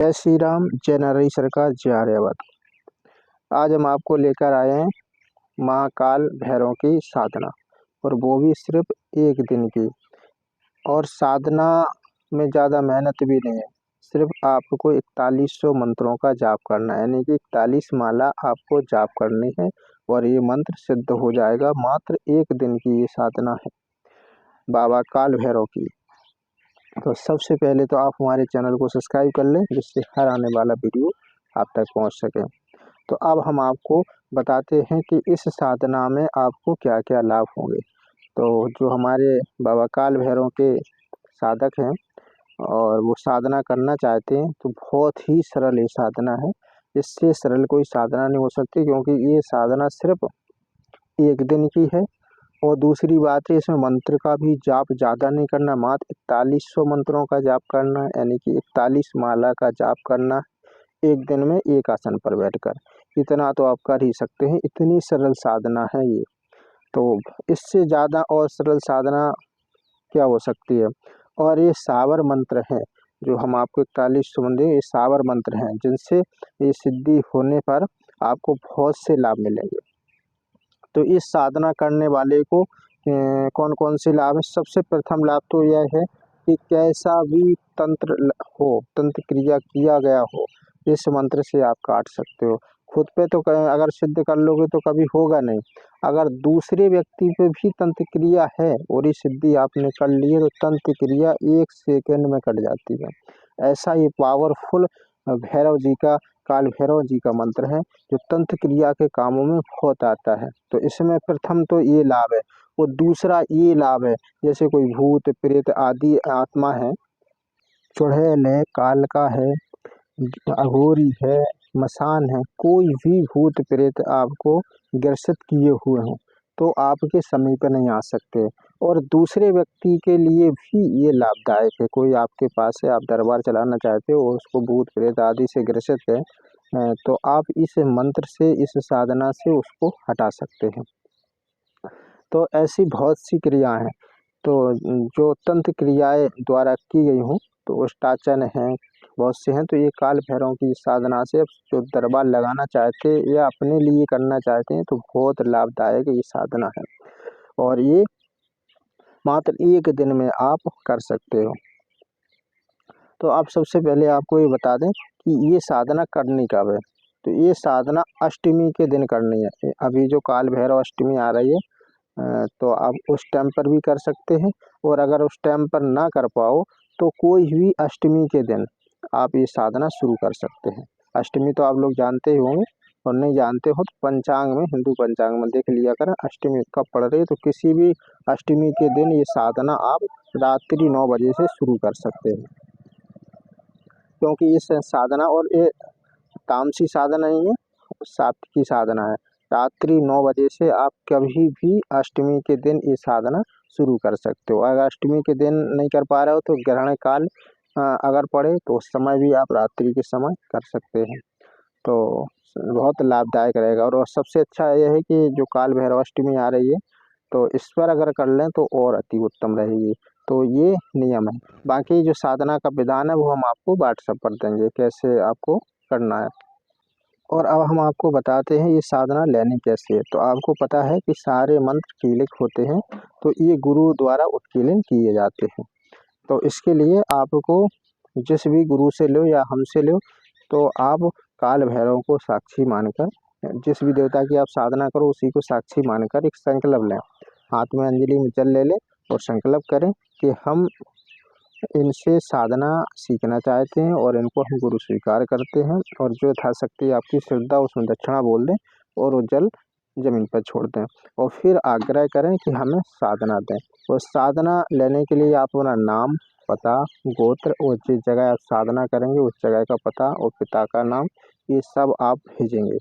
जय श्री राम, जय नारायण सरकार, जय आर्यावर्त। आज हम आपको लेकर आए हैं महाकाल भैरव की साधना, और वो भी सिर्फ एक दिन की। और साधना में ज़्यादा मेहनत भी नहीं है, सिर्फ आपको 4100 मंत्रों का जाप करना है, यानी कि 41 माला आपको जाप करनी है और ये मंत्र सिद्ध हो जाएगा। मात्र एक दिन की ये साधना है बाबा काल भैरव की। तो सबसे पहले तो आप हमारे चैनल को सब्सक्राइब कर लें, जिससे हर आने वाला वीडियो आप तक पहुंच सके। तो अब हम आपको बताते हैं कि इस साधना में आपको क्या क्या लाभ होंगे। तो जो हमारे बाबा काल भैरव के साधक हैं और वो साधना करना चाहते हैं, तो बहुत ही सरल ये साधना है। इससे सरल कोई साधना नहीं हो सकती, क्योंकि ये साधना सिर्फ एक दिन की है। और दूसरी बात है, इसमें मंत्र का भी जाप ज़्यादा नहीं करना, मात्र 4100 मंत्रों का जाप करना है, यानी कि 41 माला का जाप करना है एक दिन में एक आसन पर बैठकर। इतना तो आप कर ही सकते हैं, इतनी सरल साधना है ये। तो इससे ज़्यादा और सरल साधना क्या हो सकती है। और ये सावर मंत्र हैं जो हम आपको 4100 मंत्र, ये सावर मंत्र हैं जिनसे ये सिद्धि होने पर आपको बहुत से लाभ मिलेंगे। तो इस साधना करने वाले को कौन कौन से लाभ है। सबसे प्रथम लाभ तो यह है कि कैसा भी तंत्र क्रिया किया गया हो, इस मंत्र से आप काट सकते हो। खुद पे तो अगर सिद्ध कर लोगे तो कभी होगा नहीं, अगर दूसरे व्यक्ति पे भी तंत्र क्रिया है और ये सिद्धि आपने कर ली है, तो तंत्र क्रिया 1 सेकंड में कट जाती है। ऐसा ये पावरफुल भैरव जी का, काल भैरव जी का मंत्र है, जो तंत्र क्रिया के कामों में बहुत आता है। तो इसमें प्रथम तो ये लाभ है। और दूसरा ये लाभ है, जैसे कोई भूत प्रेत आदि आत्मा है, चुड़ैल है, कालका है, अघोरी है, मसान है, कोई भी भूत प्रेत आपको ग्रसित किए हुए हों, तो आपके समीप नहीं आ सकते। और दूसरे व्यक्ति के लिए भी ये लाभदायक है। कोई आपके पास है, आप दरबार चलाना चाहते हो और उसको भूत प्रेत आदि से ग्रसित है, तो आप इस मंत्र से, इस साधना से उसको हटा सकते हैं। तो ऐसी बहुत सी क्रियाएं हैं, तो जो तंत्र क्रियाएं द्वारा की गई हों, तो उष्टाचन है, बहुत से हैं। तो ये काल भैरव की साधना से जो दरबार लगाना चाहते हैं या अपने लिए करना चाहते हैं, तो बहुत लाभदायक ये साधना है। और ये मात्र एक दिन में आप कर सकते हो। तो आप सबसे पहले आपको ये बता दें कि ये साधना करनी कब है। तो ये साधना अष्टमी के दिन करनी है। अभी जो काल भैरव अष्टमी आ रही है, तो आप उस टाइम पर भी कर सकते हैं। और अगर उस टाइम पर ना कर पाओ, तो कोई भी अष्टमी के दिन आप ये साधना शुरू कर सकते हैं। अष्टमी तो आप लोग जानते ही होंगे, और नहीं जानते हो तो पंचांग में, हिंदू पंचांग में देख लिया करें अष्टमी कब पड़ रही है। तो किसी भी अष्टमी के दिन ये साधना आप रात्रि 9 बजे से शुरू कर सकते हैं, क्योंकि इस साधना, और ये तामसी साधना नहीं है, सात्विकी साधना है। रात्रि 9 बजे से आप कभी भी अष्टमी के दिन ये साधना शुरू कर सकते हो। अगर अष्टमी के दिन नहीं कर पा रहे हो, तो ग्रहण काल अगर पड़े तो उस समय भी आप रात्रि के समय कर सकते हैं। तो बहुत लाभदायक रहेगा। और सबसे अच्छा यह है कि जो काल भैरव अष्टमी आ रही है, तो इस पर अगर कर लें तो और अति उत्तम रहेगी। तो ये नियम है। बाकी जो साधना का विधान है वो हम आपको व्हाट्सएप पर देंगे, कैसे आपको करना है। और अब हम आपको बताते हैं ये साधना लेनी कैसे है। तो आपको पता है कि सारे मंत्र कीलिक होते हैं, तो ये गुरु द्वारा उत्कीर्णन किए जाते हैं। तो इसके लिए आपको जिस भी गुरु से लो या हमसे लो, तो आप काल भैरव को साक्षी मानकर, जिस भी देवता की आप साधना करो उसी को साक्षी मानकर एक संकल्प लें। हाथ में अंजलि में जल ले लें और संकल्प करें कि हम इनसे साधना सीखना चाहते हैं और इनको हम गुरु स्वीकार करते हैं। और जो यथाशक्ति आपकी श्रद्धा उसमें दक्षिणा बोल दें और वो जल जमीन पर छोड़ दें, और फिर आग्रह करें कि हमें साधना दें। और साधना लेने के लिए आप अपना नाम, पता, गोत्र और जिस जगह आप साधना करेंगे उस जगह का पता और पिता का नाम, ये सब आप भेजेंगे।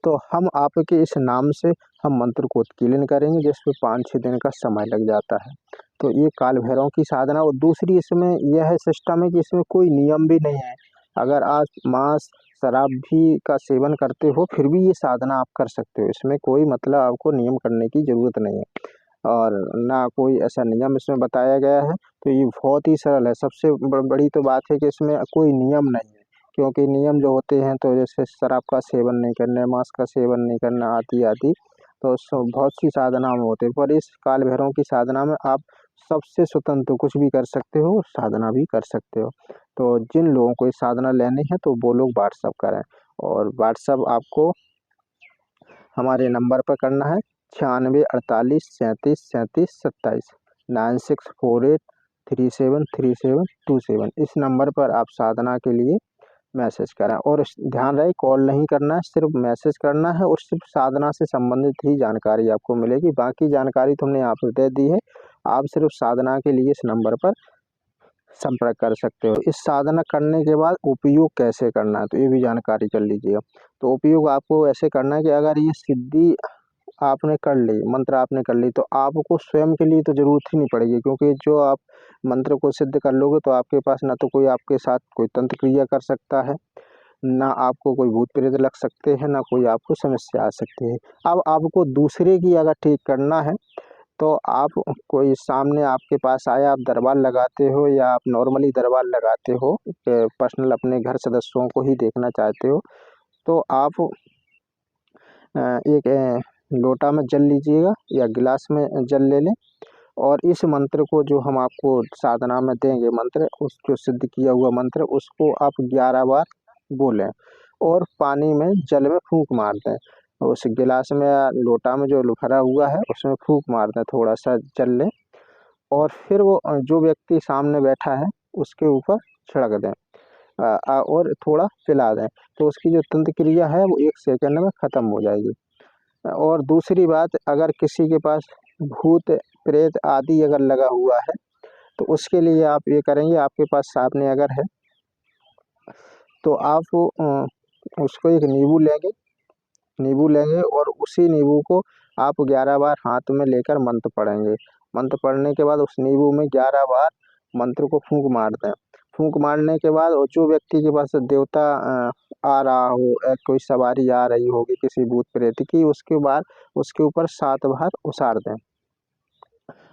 तो हम आपके इस नाम से हम मंत्र को उत्कीर्णन करेंगे, जिसमें 5-6 दिन का समय लग जाता है। तो ये काल भैरव की साधना। और दूसरी इसमें यह है सिस्टम है कि इसमें कोई नियम भी नहीं है। अगर आप मांस शराब भी का सेवन करते हो, फिर भी ये साधना आप कर सकते हो। इसमें कोई मतलब आपको नियम करने की ज़रूरत नहीं है। और ना कोई ऐसा नियम इसमें बताया गया है। तो ये बहुत ही सरल है। सबसे बड़ी तो बात है कि इसमें कोई नियम नहीं है, क्योंकि नियम जो होते हैं तो जैसे शराब का सेवन नहीं करना, मांस का सेवन नहीं करना आदि आदि, तो बहुत सी साधना में होते हैं। पर इस काल भैरव की साधना में आप सबसे स्वतंत्र कुछ भी कर सकते हो, साधना भी कर सकते हो। तो जिन लोगों को ये साधना लेनी है तो वो लोग व्हाट्सअप करें, और व्हाट्सअप आपको हमारे नंबर पर करना है 9648373727 9648373727। इस नंबर पर आप साधना के लिए मैसेज करें, और ध्यान रहे कॉल नहीं करना है, सिर्फ मैसेज करना है, और सिर्फ साधना से संबंधित ही जानकारी आपको मिलेगी। बाकी जानकारी तो हमने यहाँ पर दे दी है, आप सिर्फ साधना के लिए इस नंबर पर संपर्क कर सकते हो। इस साधना करने के बाद उपयोग कैसे करना है तो ये भी जानकारी कर लीजिएगा। तो उपयोग आपको ऐसे करना है कि अगर ये सिद्धि आपने कर ली, मंत्र आपने कर ली, तो आपको स्वयं के लिए तो जरूरत ही नहीं पड़ेगी, क्योंकि जो आप मंत्र को सिद्ध कर लोगे तो आपके पास ना तो कोई आपके साथ कोई तंत्र क्रिया कर सकता है, ना आपको कोई भूत प्रेत लग सकते हैं, ना कोई आपको समस्या आ सकती है। अब आपको दूसरे की अगर ठीक करना है तो आप कोई सामने आपके पास आया, आप दरबार लगाते हो या आप नॉर्मली दरबार लगाते हो, पर्सनल अपने घर सदस्यों को ही देखना चाहते हो, तो आप एक लोटा में जल लीजिएगा या गिलास में जल ले लें, और इस मंत्र को जो हम आपको साधना में देंगे मंत्र, उस जो सिद्ध किया हुआ मंत्र, उसको आप 11 बार बोलें और पानी में जल में फूंक मार दें। उस गिलास में या लोटा में जो भरा हुआ है उसमें फूंक मार दें, थोड़ा सा जल लें, और फिर वो जो व्यक्ति सामने बैठा है उसके ऊपर छिड़क दें, और थोड़ा पिला दें, तो उसकी जो तंत्र क्रिया है वो 1 सेकंड में ख़त्म हो जाएगी। और दूसरी बात, अगर किसी के पास भूत प्रेत आदि अगर लगा हुआ है तो उसके लिए आप ये करेंगे, आपके पास सामने अगर है तो आप उसको एक नींबू लेंगे और उसी नींबू को आप 11 बार हाथ में लेकर मंत्र पढ़ेंगे। मंत्र पढ़ने के बाद उस नींबू में 11 बार मंत्र को फूंक मार दें। फूंक मारने के बाद और जो व्यक्ति के पास देवता आ रहा हो, कोई सवारी आ रही होगी किसी भूत प्रेत की, उसके बाद उसके ऊपर 7 बार उसार दें।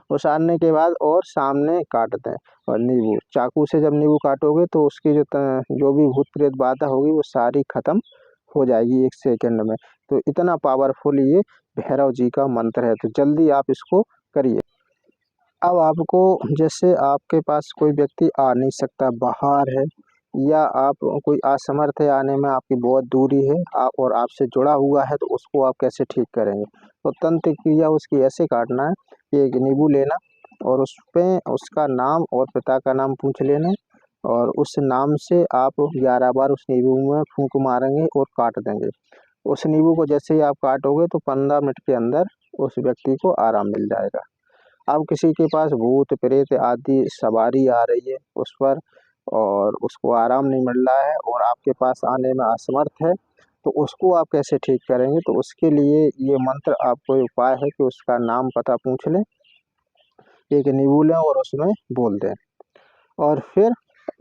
उसारने के बाद और सामने काट दें, और नींबू चाकू से जब नींबू काटोगे तो उसकी जो भी भूत प्रेत बाधा होगी वो सारी खत्म हो जाएगी 1 सेकंड में। तो इतना पावरफुल ये भैरव जी का मंत्र है, तो जल्दी आप इसको करिए। अब आपको, जैसे आपके पास कोई व्यक्ति आ नहीं सकता, बाहर है, या आप कोई असमर्थ है आने में, आपकी बहुत दूरी है आप और आपसे जुड़ा हुआ है, तो उसको आप कैसे ठीक करेंगे। तो तंत्र क्रिया उसकी ऐसे काटना है कि एक नींबू लेना और उस पे उसका नाम और पिता का नाम पूछ लेना, और उस नाम से आप 11 बार उस नींबू में फूंक मारेंगे और काट देंगे। उस नींबू को जैसे ही आप काटोगे तो 15 मिनट के अंदर उस व्यक्ति को आराम मिल जाएगा। अब किसी के पास भूत प्रेत आदि सवारी आ रही है उस पर, और उसको आराम नहीं मिल रहा है और आपके पास आने में असमर्थ है, तो उसको आप कैसे ठीक करेंगे। तो उसके लिए ये मंत्र आपको उपाय है कि उसका नाम पता पूछ लें, एक नींबू लें और उसमें बोल दें, और फिर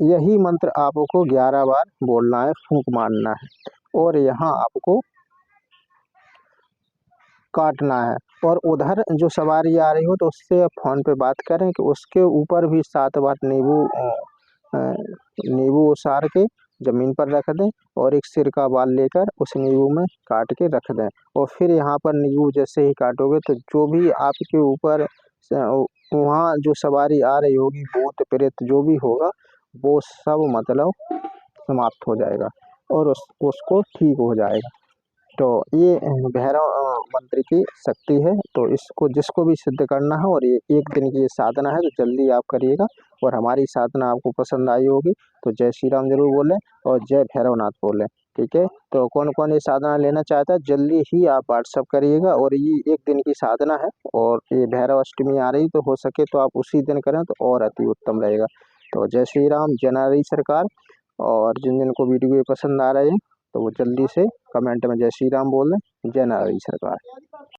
यही मंत्र आपको 11 बार बोलना है, फूंक मारना है, और यहाँ आपको काटना है। और उधर जो सवारी आ रही हो तो उससे आप फ़ोन पे बात करें कि उसके ऊपर भी 7 बार नींबू उसार के ज़मीन पर रख दें, और एक सिर का बाल लेकर उस नींबू में काट के रख दें, और फिर यहाँ पर नींबू जैसे ही काटोगे तो जो भी आपके ऊपर वहाँ जो सवारी आ रही होगी, भूत प्रेत जो भी होगा, वो सब मतलब समाप्त हो जाएगा और उसको ठीक हो जाएगा। तो ये भैरव मंत्र की शक्ति है। तो इसको जिसको भी सिद्ध करना है, और ये 1 दिन की ये साधना है, तो जल्दी आप करिएगा। और हमारी साधना आपको पसंद आई होगी तो जय श्री राम जरूर बोलें और जय भैरवनाथ बोलें। ठीक है, तो कौन कौन ये साधना लेना चाहता है जल्दी ही आप व्हाट्सअप करिएगा। और ये 1 दिन की साधना है, और ये भैरव अष्टमी आ रही तो हो सके तो आप उसी दिन करें तो और अति उत्तम रहेगा। तो जय श्री राम, जय नारी सरकार। और जिन जिन को वीडियो पसंद आ रहे हैं तो वो जल्दी से कमेंट में जय श्री राम बोल दें। जय नारायण सरकार।